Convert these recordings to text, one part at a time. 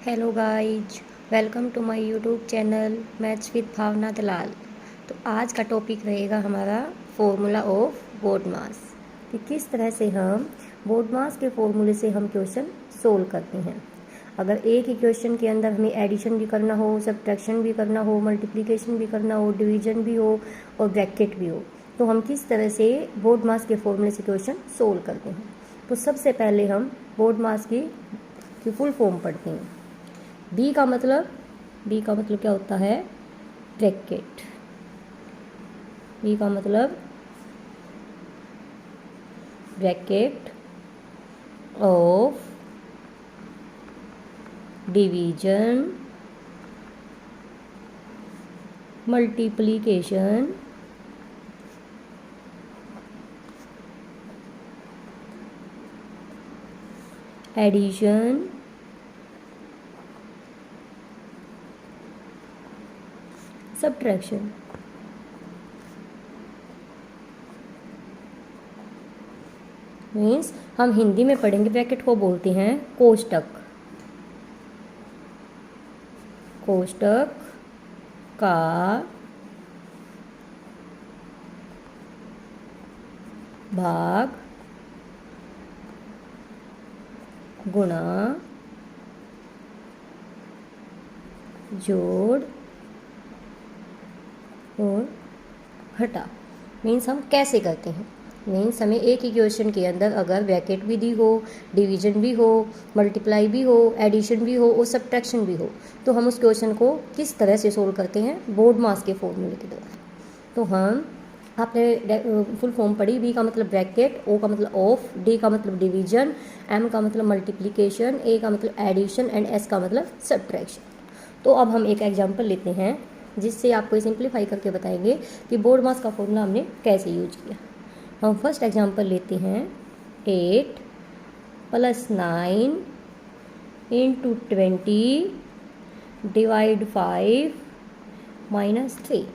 Hello guys, welcome to my YouTube channel maths with Bhavna Dalal. तो आज का टॉपिक रहेगा हमारा फॉर्मूला ऑफ बोर्ड मास, कि किस तरह से हम बोर्ड मास के फॉर्मूले से हम क्वेश्चन सोल्व करते हैं। अगर एक ही क्वेश्चन के अंदर हमें एडिशन भी करना हो, सब्ट्रैक्शन भी करना हो, मल्टीप्लिकेशन भी करना हो, डिवीजन भी हो और ब्रैकेट भी हो, तो हम किस तरह से बोर्ड मास के फॉर्मूले से क्वेश्चन सोल्व करते हैं। तो सबसे पहले हम बोर्ड मास की फुल फॉर्म पढ़ते हैं। बी का मतलब क्या होता है? ब्रैकेट। बी का मतलब bracket of division, multiplication, addition, subtraction. Means हम हिंदी में पढ़ेंगे, ब्रैकेट को बोलते हैं कोष्टक। कोष्टक का भाग गुणा जोड़ और घटा। मीन्स हम कैसे करते हैं? मीन्स हमें एक ही क्वेश्चन के अंदर अगर ब्रैकेट भी दी हो, डिवीजन भी हो, मल्टीप्लाई भी हो, एडिशन भी हो और सब्ट्रैक्शन भी हो, तो हम उस क्वेश्चन को किस तरह से सोल्व करते हैं? बोर्ड मास के फॉर्मूले के द्वारा। तो हम आपने फुल फॉर्म पढ़ी। बी का मतलब ब्रैकेट, ओ का मतलब ऑफ, डी का मतलब डिवीजन, एम का मतलब मल्टीप्लिकेशन, ए का मतलब एडिशन एंड एस का मतलब सब्ट्रैक्शन। तो अब हम एक एग्जांपल लेते हैं जिससे आपको सिंप्लीफाई करके बताएंगे कि बोर्ड मास का फॉर्मूला हमने कैसे यूज किया। हम फर्स्ट एग्जांपल लेते हैं 8 + 9 × 20 / 5 - 3।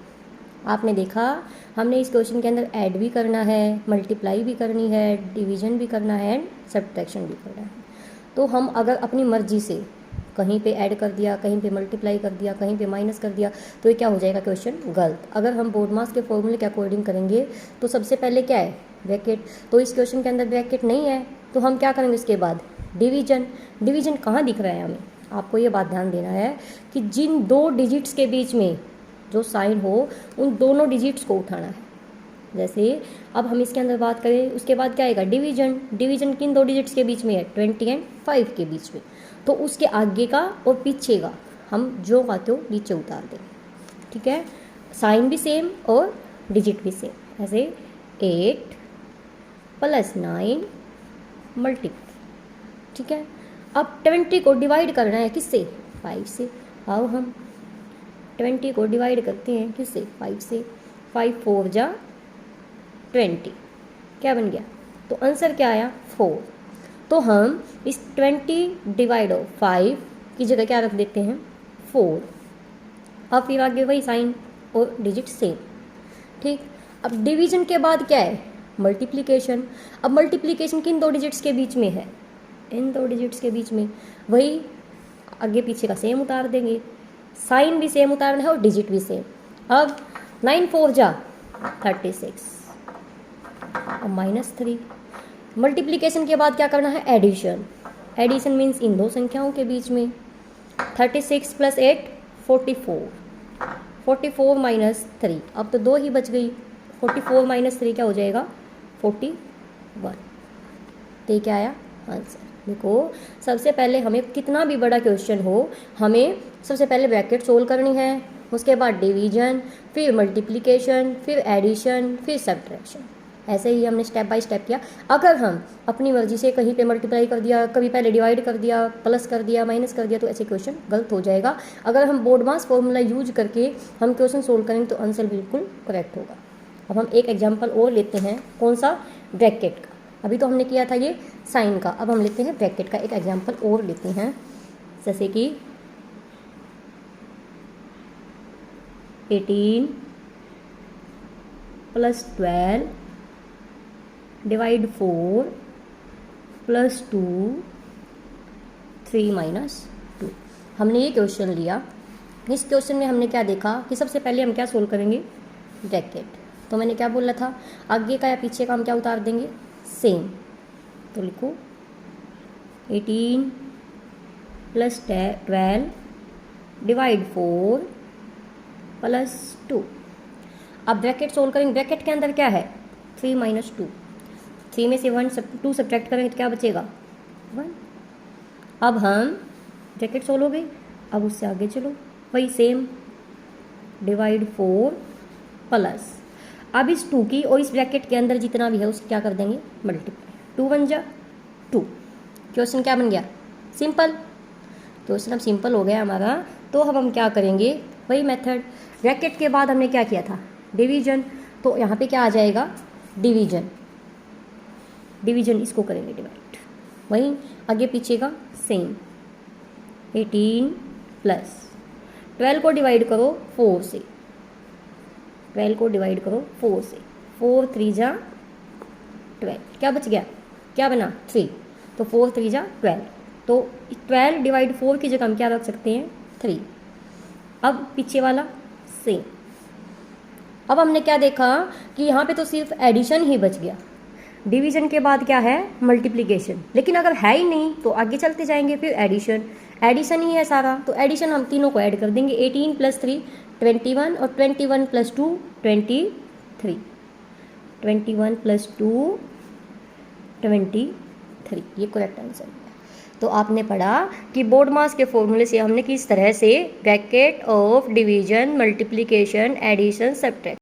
आपने देखा हमने इस क्वेश्चन के अंदर ऐड भी करना है, मल्टीप्लाई भी करनी है, डिवीजन भी करना है एंड सब्ट्रैक्शन भी करना है। तो हम अगर अपनी मर्जी से कहीं पे ऐड कर दिया, कहीं पे मल्टीप्लाई कर दिया, कहीं पे माइनस कर दिया, तो ये क्या हो जाएगा? क्वेश्चन गलत। अगर हम बोर्ड मास के फॉर्मूले के अकॉर्डिंग करेंगे तो सबसे पहले क्या है? ब्रैकेट। तो इस क्वेश्चन के अंदर ब्रैकेट नहीं है, तो हम क्या करेंगे? इसके बाद डिवीजन। डिवीजन कहाँ दिख रहा है हमें? आपको ये बात ध्यान देना है कि जिन दो डिजिट्स के बीच में जो साइन हो, उन दोनों डिजिट्स को उठाना है। जैसे अब हम इसके अंदर बात करें, उसके बाद क्या आएगा? डिवीजन। डिवीजन किन दो डिजिट्स के बीच में है? 20 एंड 5 के बीच में। तो उसके आगे का और पीछे का हम जो आते हो नीचे उतार देंगे। ठीक है? साइन भी सेम और डिजिट भी सेम। ऐसे 8 + 9 मल्टीप्लाई। ठीक है? अब 20 को डिवाइड करना है किससे? 5 से। आओ हम 20 को डिवाइड करते हैं किससे? 5 से। 5 4 जा 20। क्या बन गया? तो आंसर क्या आया? 4। तो हम इस 20 / 5 की जगह क्या रख देते हैं? 4। अब फिर आगे वही साइन और डिजिट सेम। ठीक। अब डिवीजन के बाद क्या है? मल्टीप्लिकेशन। अब मल्टीप्लिकेशन किन दो डिजिट्स के बीच में है? इन दो डिजिट्स के बीच में। वही आगे पीछे का सेम उतार देंगे, साइन भी सेम उतारना है और डिजिट भी सेम। अब 9 4 जा 36 और -3। मल्टीप्लिकेशन के बाद क्या करना है? एडिशन। एडिशन मीन्स इन दो संख्याओं के बीच में। 36 + 8 44। 44 - 3। अब तो 2 ही बच गई। 44 - 3 क्या हो जाएगा? 41। तो ये क्या आया? आंसर। देखो, सबसे पहले हमें कितना भी बड़ा क्वेश्चन हो, हमें सबसे पहले ब्रैकेट सोल्व करनी है, उसके बाद डिवीजन, फिर मल्टीप्लिकेशन, फिर एडिशन, फिर सब्ट्रैक्शन। ऐसे ही हमने स्टेप बाय स्टेप किया। अगर हम अपनी मर्जी से कहीं पे मल्टीप्लाई कर दिया, कभी पहले डिवाइड कर दिया, प्लस कर दिया, माइनस कर दिया, तो ऐसे क्वेश्चन गलत हो जाएगा। अगर हम बोर्ड मास फॉर्मूला यूज करके हम क्वेश्चन सोल्व करेंगे तो आंसर बिल्कुल करेक्ट होगा। अब हम एक एग्जाम्पल और लेते हैं। कौन सा? ब्रैकेट का। अभी तो हमने किया था ये साइन का, अब हम लेते हैं ब्रैकेट का एक एग्जाम्पल और लेते हैं। जैसे कि 18 + 12 / 4 + 2 3 - 2। हमने ये क्वेश्चन लिया। इस क्वेश्चन में हमने क्या देखा कि सबसे पहले हम क्या सोल्व करेंगे, ब्रैकेट। तो मैंने क्या बोला था, आगे का या पीछे का हम क्या उतार देंगे, सेम। तो लिखो 18 + 12 डिवाइड 4 + 2। अब ब्रैकेट सोल्व करेंगे। ब्रैकेट के अंदर क्या है, 3 - 2। 3 में से 2 सब्ट्रैक्ट करेंगे तो क्या बचेगा, 1। अब हम ब्रैकेट सोल्व हो गई। अब उससे आगे चलो, वही सेम, डिवाइड 4 प्लस, अब इस 2 की और इस ब्रैकेट के अंदर जितना भी है उसको क्या कर देंगे, मल्टीप्लाई। 2 × 1 = 2। क्वेश्चन क्या बन गया, सिंपल। क्वेश्चन अब सिंपल हो गया हमारा। तो अब हम क्या करेंगे, वही मेथड। ब्रैकेट के बाद हमने क्या किया था, डिवीजन। तो यहाँ पे क्या आ जाएगा, डिवीजन। डिवीजन इसको करेंगे डिवाइड, वहीं आगे पीछे का सेम। 18 + 12 को डिवाइड करो 4 से, 12 को डिवाइड करो 4 से, 4 × 3 = 12। क्या बच गया, क्या बना, 3। तो 4 × 3 = 12। तो 12 डिवाइड 4 की जगह हम क्या रख सकते हैं, 3। अब पीछे वाला सेम। अब हमने क्या देखा कि यहाँ पे तो सिर्फ एडिशन ही बच गया। डिवीजन के बाद क्या है, मल्टीप्लिकेशन। लेकिन अगर है ही नहीं तो आगे चलते जाएंगे, फिर एडिशन। एडिशन ही है सारा, तो एडिशन हम तीनों को ऐड कर देंगे। 18 + 3 21 और 21 + 2 23। 21 + 2 23, ये करेक्ट आंसर है। तो आपने पढ़ा कि बोर्डमास के फॉर्मूले से हमने किस तरह से bracket of division, multiplication, addition, subtraction